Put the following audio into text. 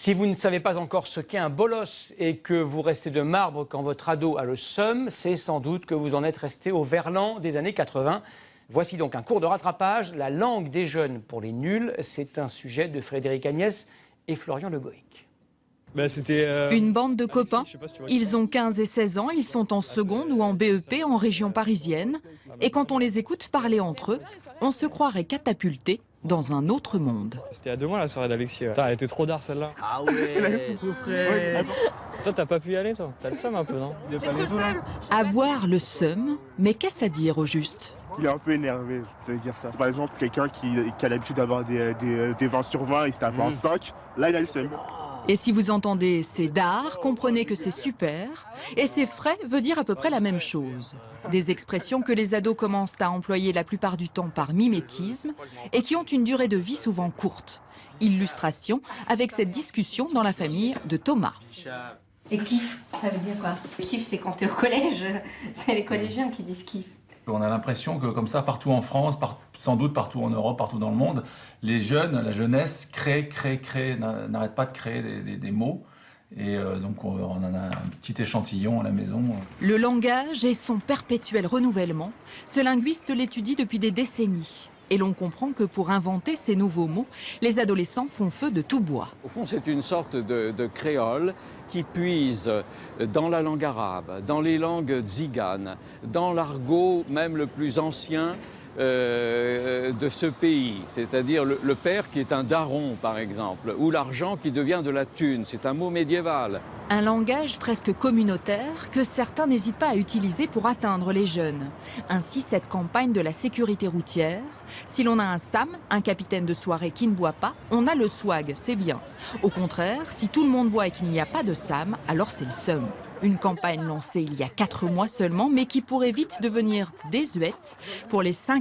Si vous ne savez pas encore ce qu'est un bolos et que vous restez de marbre quand votre ado a le seum, c'est sans doute que vous en êtes resté au verlan des années 80. Voici donc un cours de rattrapage. La langue des jeunes pour les nuls, c'est un sujet de Frédéric Agnès et Florian Le Goïc. Une bande de copains, ils ont 15 et 16 ans, ils sont en seconde ou en BEP en région parisienne. Et quand on les écoute parler entre eux, on se croirait catapulté dans un autre monde. C'était à 2 mois la soirée d'Alexis. Elle était trop d'art celle-là. Ah ouais. Toi t'as pas pu y aller toi? T'as le seum un peu non? Avoir le seum, mais qu'est-ce à dire au juste? Il est un peu énervé, ça veut dire ça. Par exemple, quelqu'un qui a l'habitude d'avoir des 20 sur 20, il se tape un 5, là il a le seum. Et si vous entendez c'est d'art, comprenez que c'est super. Et c'est frais veut dire à peu près la même chose. Des expressions que les ados commencent à employer la plupart du temps par mimétisme et qui ont une durée de vie souvent courte. Illustration avec cette discussion dans la famille de Thomas. Et kiff, ça veut dire quoi? Kiff, c'est quand t'es au collège. C'est les collégiens qui disent kiff. On a l'impression que comme ça, partout en France, sans doute partout en Europe, partout dans le monde, les jeunes, la jeunesse crée, n'arrête pas de créer des mots. Et donc on en a un petit échantillon à la maison. Le langage et son perpétuel renouvellement, ce linguiste l'étudie depuis des décennies. Et l'on comprend que pour inventer ces nouveaux mots, les adolescents font feu de tout bois. Au fond, c'est une sorte de créole qui puise dans la langue arabe, dans les langues tziganes, dans l'argot même le plus ancien de ce pays, c'est-à-dire le père qui est un daron, par exemple, ou l'argent qui devient de la thune, c'est un mot médiéval. Un langage presque communautaire que certains n'hésitent pas à utiliser pour atteindre les jeunes. Ainsi, cette campagne de la sécurité routière. Si l'on a un SAM, un capitaine de soirée qui ne boit pas, on a le swag, c'est bien. Au contraire, si tout le monde boit et qu'il n'y a pas de SAM, alors c'est le seum. Une campagne lancée il y a 4 mois seulement, mais qui pourrait vite devenir désuète pour les 5